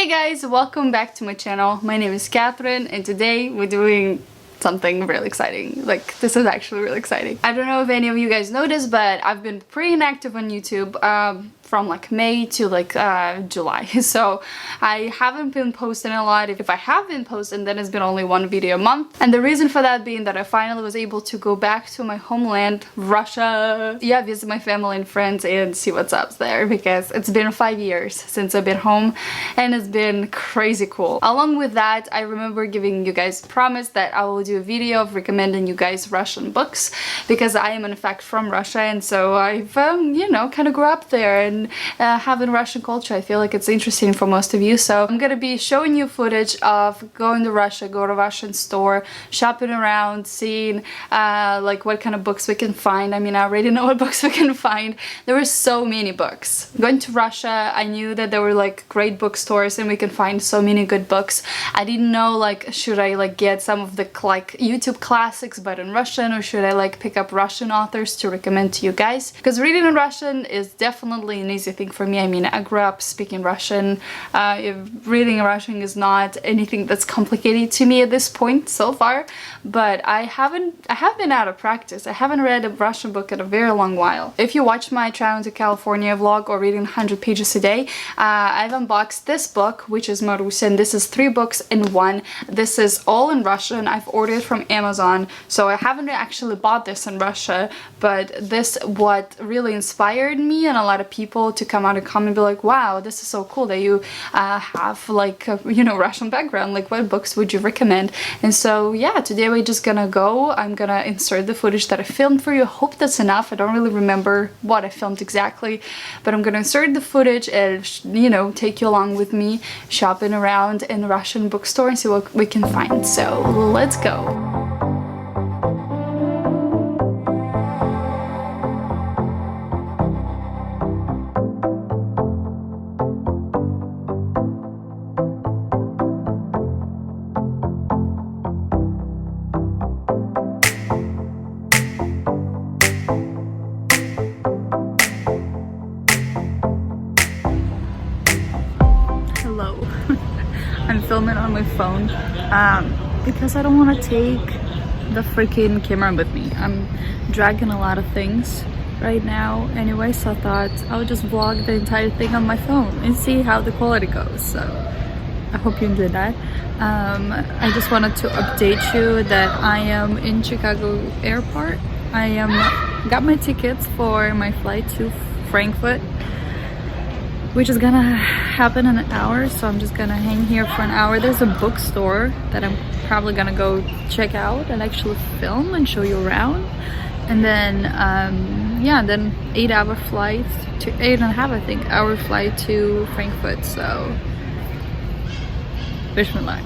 guys, welcome back to my channel. My name is Catherine and today we're doing something really exciting. Like, this is actually really exciting. I don't know if any of you guys noticed, but I've been pretty inactive on YouTube from like May to like July. So I haven't been posting a lot. If I have been posting, then it's been only one video a month. And the reason for that being that I finally was able to go back to my homeland, Russia. Yeah, visit my family and friends and see what's up there, because it's been 5 years since I've been home and it's been crazy cool. Along with that, I remember giving you guys a promise that I will do a video of recommending you guys Russian books, because I am in fact from Russia, and so I've you know, kind of grew up there, and having Russian culture, I feel like it's interesting for most of you. So I'm gonna be showing you footage of going to Russia, go to Russian store, shopping around, seeing like what kind of books we can find. I mean, I already know what books we can find. There were so many books. Going to Russia, I knew that there were like great bookstores and we can find so many good books. I didn't know, like, should I like get some of the like YouTube classics but in Russian, or should I like pick up Russian authors to recommend to you guys? Because reading in Russian is definitely an easy thing for me. I mean, I grew up speaking Russian. Reading Russian is not anything that's complicated to me at this point so far, but I have been out of practice. I haven't read a Russian book in a very long while. If you watch my Traveling to California vlog or reading 100 pages a day, I've unboxed this book, which is Marusia, and this is 3 books in one. This is all in Russian. I've ordered from Amazon, so I haven't actually bought this in Russia, but this what really inspired me and a lot of people to come out and comment and be like, wow, this is so cool that you have like a, you know, Russian background. Like, what books would you recommend? And so yeah, today we're just gonna go. I'm gonna insert the footage that I filmed for you. I hope that's enough. I don't really remember what I filmed exactly, but I'm gonna insert the footage and, you know, take you along with me shopping around in the Russian bookstore and see what we can find. So let's go. Hello. I'm filming on my phone because I don't want to take the freaking camera with me. I'm dragging a lot of things right now anyway, so I thought I would just vlog the entire thing on my phone and see how the quality goes. So I hope you enjoyed that. I just wanted to update you that I am in Chicago airport. I got my tickets for my flight to Frankfurt, which is gonna happen in an hour, so I'm just gonna hang here for an hour. There's a bookstore that I'm probably gonna go check out and actually film and show you around, and then yeah, then 8-hour flight to 8.5, I think, hour flight to Frankfurt. So wish me luck.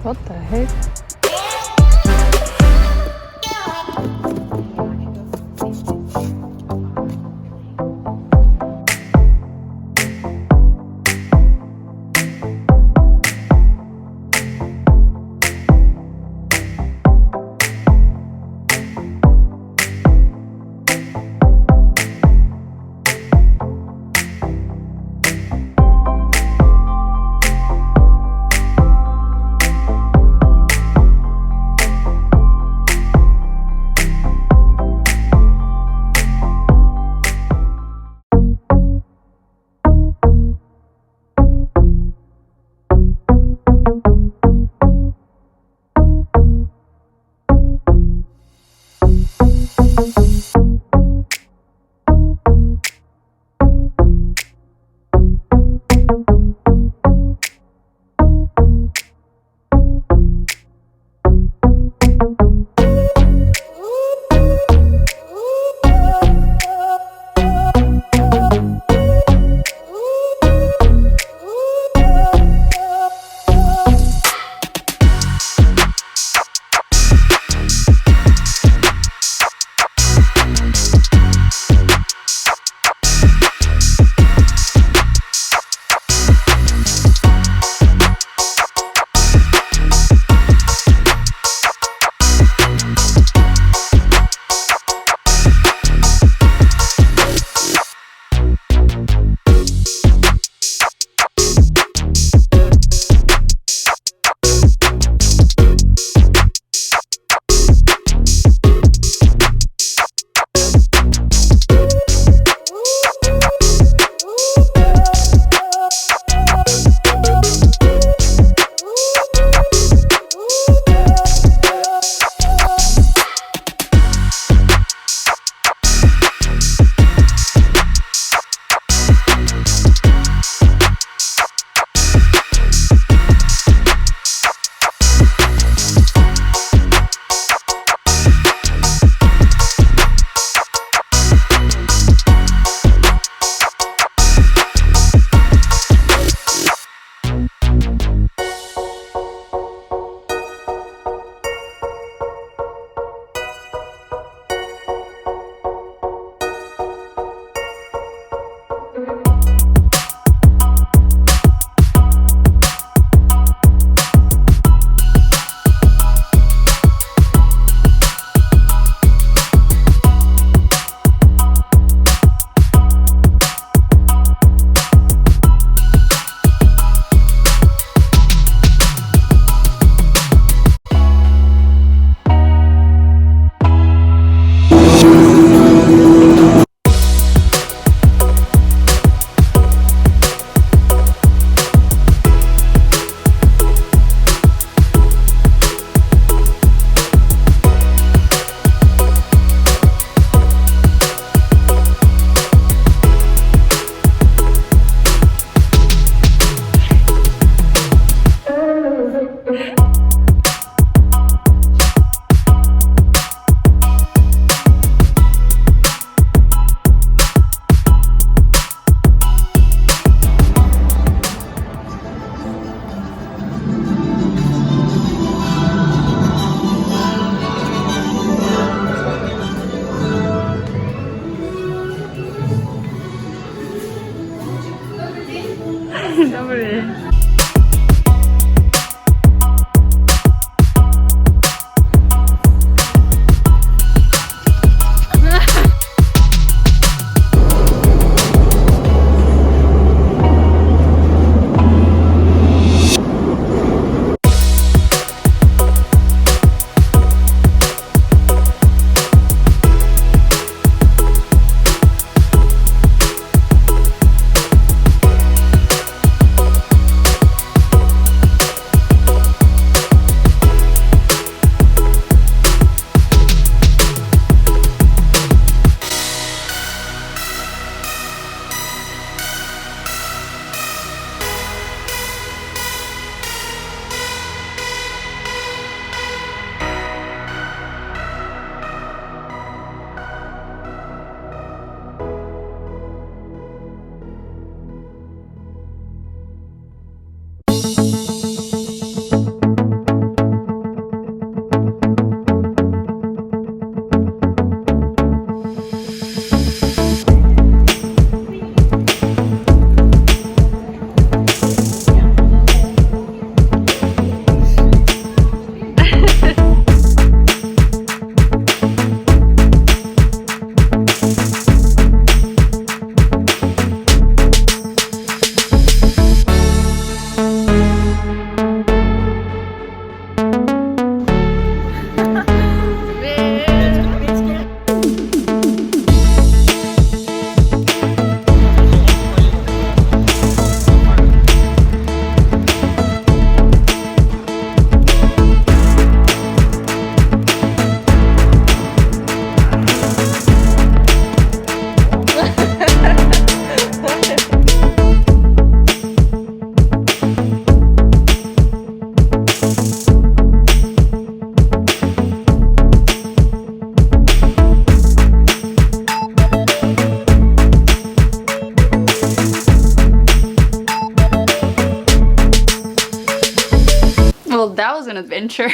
What the heck? Well, that was an adventure.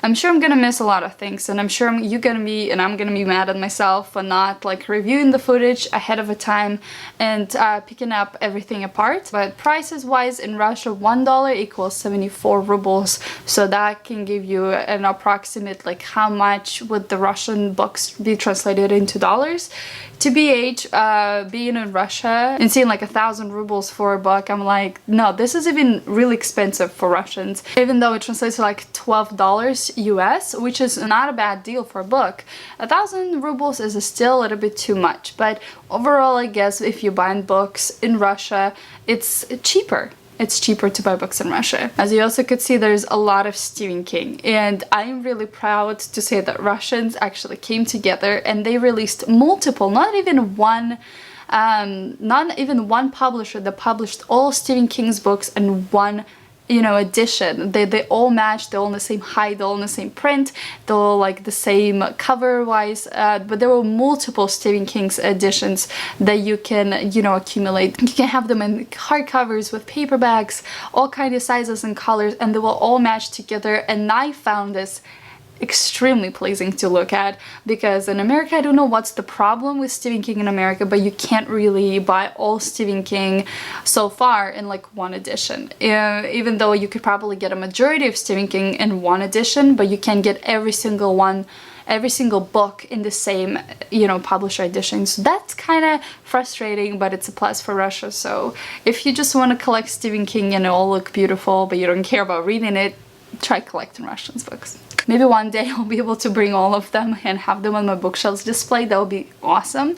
I'm sure I'm gonna miss a lot of things, and I'm sure I'm gonna be mad at myself for not like reviewing the footage ahead of a time and picking up everything apart. But prices wise, in Russia, $1 equals 74 rubles, so that can give you an approximate like how much would the Russian books be translated into dollars. TBH, being in Russia and seeing like 1,000 rubles for a book, I'm like, no, this is even really expensive for Russians, even though it translates to like $12 US, which is not a bad deal for a book. 1,000 rubles is still a little bit too much, but overall, I guess if you're buying books in Russia, it's cheaper. It's cheaper to buy books in Russia. As you also could see, there's a lot of Stephen King, and I'm really proud to say that Russians actually came together and they released multiple, not even one publisher that published all Stephen King's books in one edition. They all match, they're all in the same height, they're all in the same print, they're all like the same cover wise, but there were multiple Stephen King's editions that you can accumulate. You can have them in hardcovers with paperbacks, all kinds of sizes and colors, and they will all match together. And I found this extremely pleasing to look at, because in America, I don't know what's the problem with Stephen King in America, but you can't really buy all Stephen King so far in like one edition, even though you could probably get a majority of Stephen King in one edition, but you can't get every single book in the same publisher edition. So that's kind of frustrating, but it's a plus for Russia. So if you just want to collect Stephen King and it all look beautiful but you don't care about reading it, try collecting Russian books. Maybe one day I'll be able to bring all of them and have them on my bookshelves display. That would be awesome,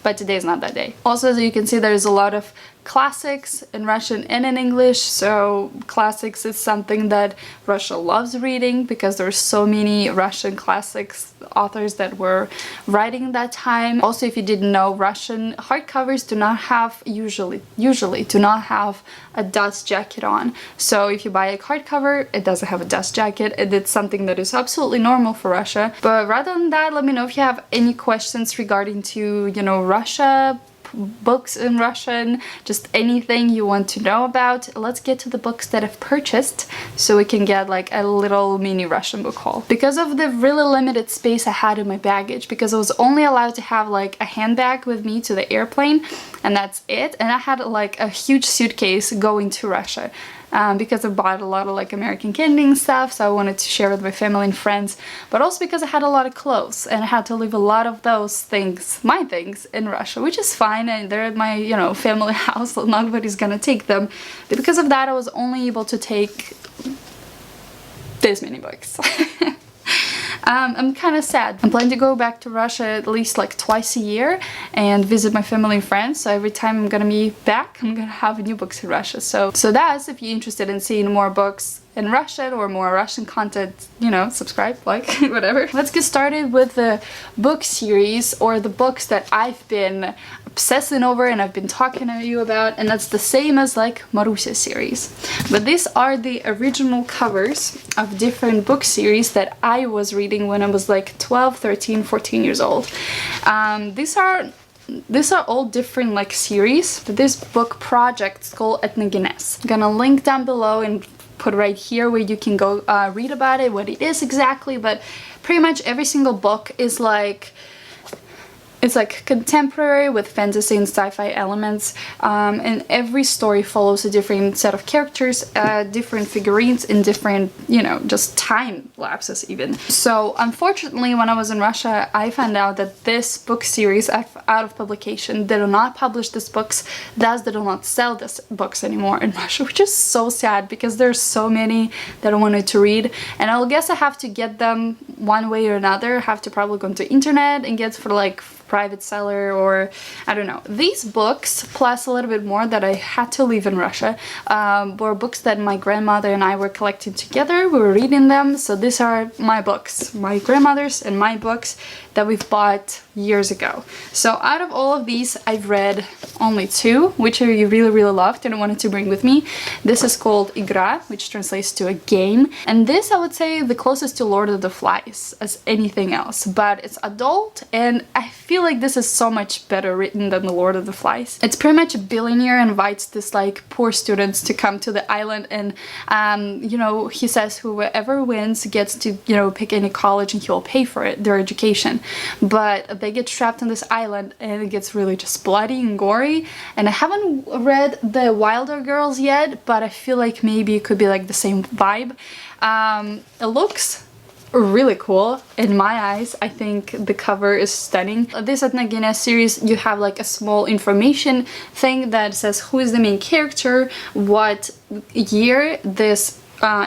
but today is not that day. Also, as you can see, there's a lot of classics in Russian and in English. So classics is something that Russia loves reading, because there's so many Russian classics authors that were writing that time. Also, if you didn't know, Russian hardcovers do not have usually do not have a dust jacket on. So if you buy a hardcover, it doesn't have a dust jacket, and it's something that is absolutely normal for Russia. But rather than that, let me know if you have any questions regarding to Russia, books in Russian, just anything you want to know about. Let's get to the books that I've purchased so we can get like a little mini Russian book haul. Because of the really limited space I had in my baggage, because I was only allowed to have like a handbag with me to the airplane, and that's it, and I had like a huge suitcase going to Russia. Because I bought a lot of like American candy and stuff, so I wanted to share with my family and friends, but also because I had a lot of clothes and I had to leave a lot of those things, my things, in Russia, which is fine, and they're at my family house, so nobody's gonna take them. But because of that, I was only able to take this many books. I'm kind of sad. I'm planning to go back to Russia at least like twice a year and visit my family and friends. So every time I'm gonna be back, I'm gonna have new books in Russia. So that's, if you're interested in seeing more books in Russian or more Russian content, subscribe, like, whatever. Let's get started with the book series, or the books that I've been obsessing over and I've been talking to you about, and that's the same as like Marusia series. But these are the original covers of different book series that I was reading when I was like 12, 13, 14 years old. These are all different like series. This book project is called Ethnogenes. I'm gonna link down below and put right here where you can go read about it, what it is exactly, but pretty much every single book is like, it's like contemporary with fantasy and sci-fi elements, and every story follows a different set of characters, different figurines, and different, just time lapses even. So unfortunately, when I was in Russia, I found out that this book series out of publication. They do not publish these books, thus they do not sell these books anymore in Russia, which is so sad, because there's so many that I wanted to read, and I guess I have to get them one way or another. I have to probably go to internet and get for like private seller, or I don't know. These books, plus a little bit more that I had to leave in Russia, were books that my grandmother and I were collecting together. We were reading them, so these are my books, my grandmother's and my books that we've bought years ago. So out of all of these, I've read only two, which I really, really loved and I wanted to bring with me. This is called Igra, which translates to a game, and this I would say the closest to Lord of the Flies as anything else, but it's adult, and I feel feel like this is so much better written than The Lord of the Flies. It's pretty much a billionaire invites this like poor students to come to the island, and you know, he says whoever wins gets to, you know, pick any college and he'll pay for it, their education. But they get trapped on this island and it gets really just bloody and gory. And I haven't read The Wilder Girls yet, but I feel like maybe it could be like the same vibe. It looks really cool in my eyes. I think the cover is stunning. This Edna Guinness series, you have like a small information thing that says who is the main character, what year this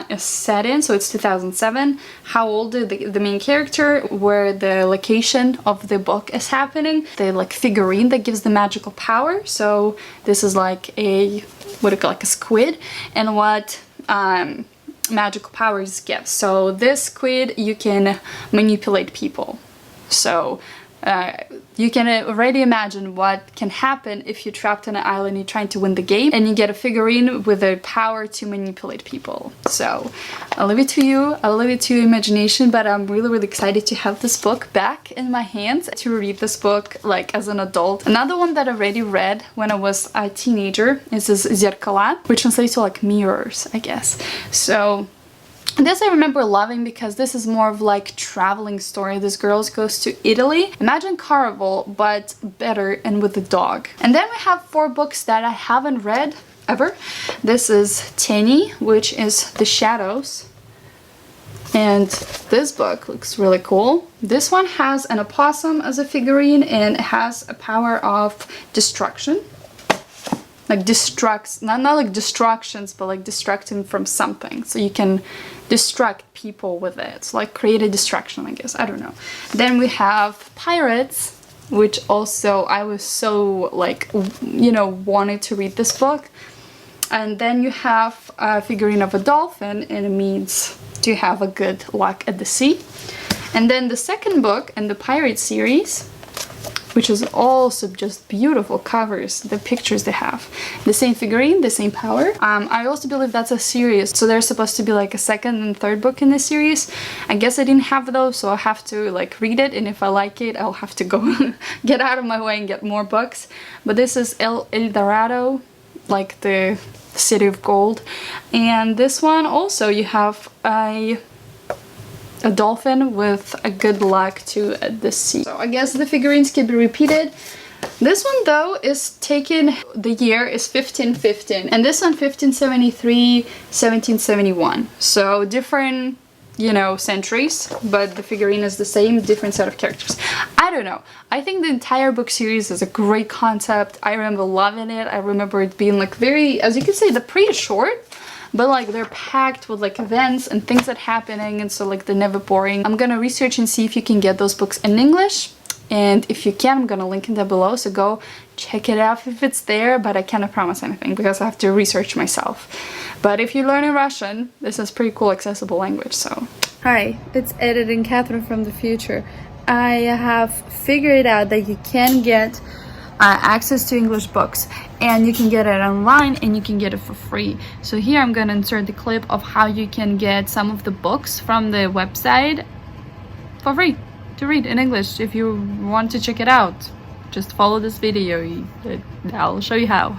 is set in, so it's 2007, how old is the main character, where the location of the book is happening, the like figurine that gives the magical power, so this is like a, what do you call, like a squid, and what magical powers give. So this squid, you can manipulate people, so you can already imagine what can happen if you're trapped on an island, you're trying to win the game, and you get a figurine with the power to manipulate people. So I'll leave it to you, I'll leave it to your imagination, but I'm really excited to have this book back in my hands, to read this book like as an adult. Another one that I already read when I was a teenager is this Zerkala, which translates to like mirrors, I guess. So this I remember loving because this is more of like traveling story. This girl goes to Italy. Imagine Carnival, but better and with a dog. And then we have 4 books that I haven't read ever. This is Teni, which is The Shadows. And this book looks really cool. This one has an opossum as a figurine and it has a power of destruction. Like destructs, not like distractions, but like distracting from something. So you can distract people with it. It's like create a distraction, I guess. I don't know. Then we have Pirates, which also I was so like, you know, wanted to read this book. And then you have a figurine of a dolphin, and it means to have a good luck at the sea. And then the second book in the Pirate series, which is also just beautiful covers, the pictures they have. The same figurine, the same power. I also believe that's a series, so there's supposed to be like a second and third book in this series. I guess I didn't have those, so I'll have to like read it, and if I like it, I'll have to go get out of my way and get more books. But this is El Dorado, like the city of gold. And this one also, you have a dolphin with a good luck to the sea. So I guess the figurines can be repeated. This one though is taken, the year is 1515, and this one 1573, 1771. So different, you know, centuries, but the figurine is the same, different set of characters. I don't know. I think the entire book series is a great concept. I remember loving it. I remember it being like very, as you can see, they're pretty short, but like they're packed with like events and things that happening, and so like they're never boring. I'm gonna research and see if you can get those books in English, and if you can, I'm gonna link it down below, so go check it out if it's there, but I cannot promise anything because I have to research myself. But if you're learning Russian, this is pretty cool accessible language. So hi, it's Editing Catherine from the future. I have figured out that you can get access to English books, and you can get it online and you can get it for free. So here I'm gonna insert the clip of how you can get some of the books from the website for free to read in English. If you want to check it out, just follow this video, I'll show you how.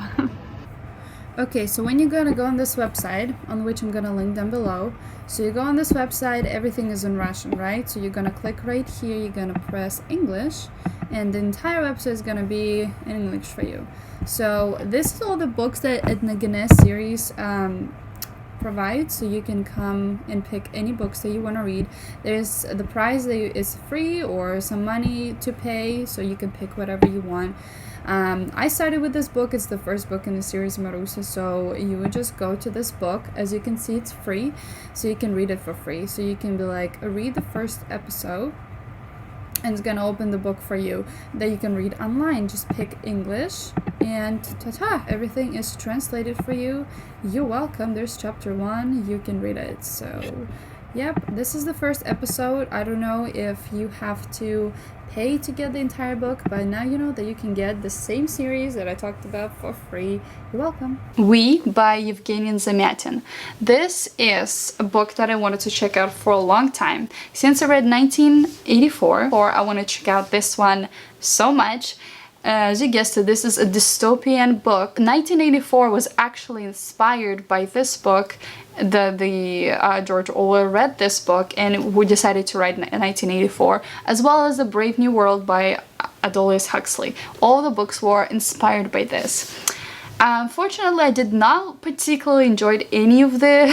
Okay, so when you're gonna go on this website, on which I'm gonna link down below, so you go on this website, everything is in Russian, right? So you're gonna click right here, you're gonna press English, and the entire website is gonna be in English for you. So this is all the books that Edna Guinness series provides, so you can come and pick any books that you want to read. There's the price that is free or some money to pay, so you can pick whatever you want. I started with this book. It's the first book in the series, Marusa, so you would just go to this book. As you can see, it's free, so you can read it for free. So you can be like, read the first episode, and it's gonna open the book for you that you can read online. Just pick English, and ta-ta, everything is translated for you. You're welcome. There's chapter 1, you can read it. So Yep, this is the first episode. I don't know if you have to pay to get the entire book, but now you know that you can get the same series that I talked about for free. You're welcome. We by Evgeny Zamyatin. This is a book that I wanted to check out for a long time. Since I read 1984, or I want to check out this one so much. As you guessed it, this is a dystopian book. 1984 was actually inspired by this book. George Orwell read this book and we decided to write 1984, as well as The Brave New World by Aldous Huxley. All the books were inspired by this. Unfortunately, I did not particularly enjoy any of the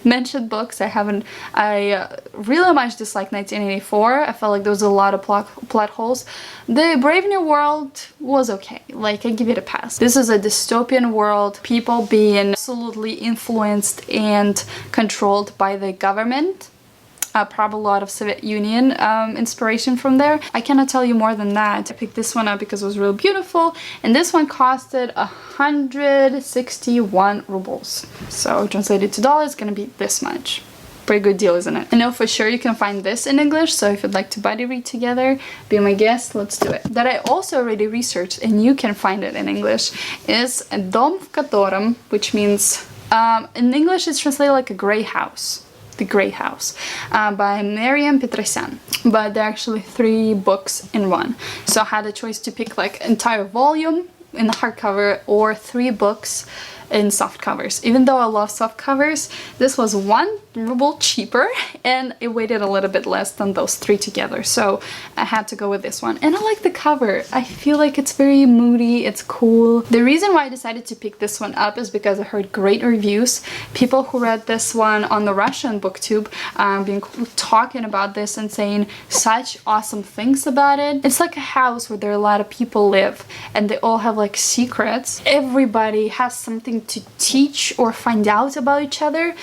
mentioned books. I really much disliked 1984. I felt like there was a lot of plot holes. The Brave New World was okay, like I give it a pass. This is a dystopian world, people being absolutely influenced and controlled by the government. Probably a lot of Soviet Union inspiration from there. I cannot tell you more than that. I picked this one up because it was really beautiful, and this one costed 161 rubles. So translated to dollars, it's gonna be this much. Pretty good deal, isn't it? I know for sure you can find this in English, so if you'd like to buddy read together, be my guest, let's do it. That I also already researched, and you can find it in English, is Dom в котором, which means, in English it's translated like a grey house. The Grey House by Mariam Petrosyan, but they're actually 3 books in one. So I had a choice to pick like entire volume in the hardcover or 3 books in soft covers. Even though I love soft covers, this was 1 ruble cheaper and it weighted a little bit less than those 3 together, so I had to go with this one. And I like the cover. I feel like it's very moody, it's cool. The reason why I decided to pick this one up is because I heard great reviews. People who read this one on the Russian booktube being talking about this and saying such awesome things about it. It's like a house where there are a lot of people live and they all have like secrets. Everybody has something to teach or find out about each other,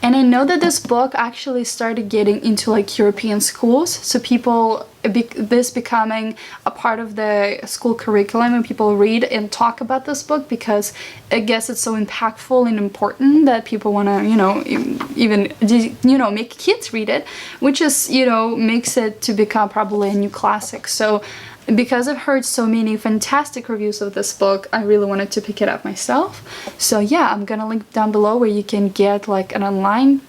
and I know that this book actually started getting into like European schools, so people this becoming a part of the school curriculum, and people read and talk about this book because I guess it's so impactful and important that people want to, you know, even, you know, make kids read it, which is, you know, makes it to become probably a new classic. So because I've heard so many fantastic reviews of this book, I really wanted to pick it up myself. So yeah, I'm gonna link down below where you can get like an online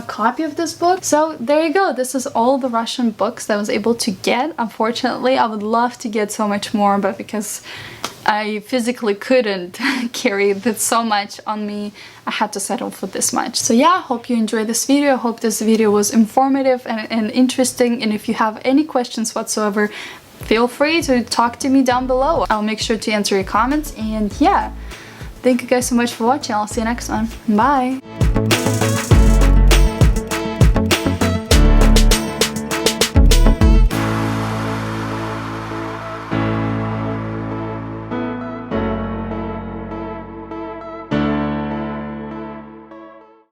copy of this book. So there you go, this is all the Russian books that I was able to get. Unfortunately, I would love to get so much more, but because I physically couldn't carry that so much on me, I had to settle for this much. So yeah, hope you enjoyed this video. I hope this video was informative and interesting, and if you have any questions whatsoever, feel free to talk to me down below. I'll make sure to answer your comments, and yeah, thank you guys so much for watching. I'll see you next one. Bye!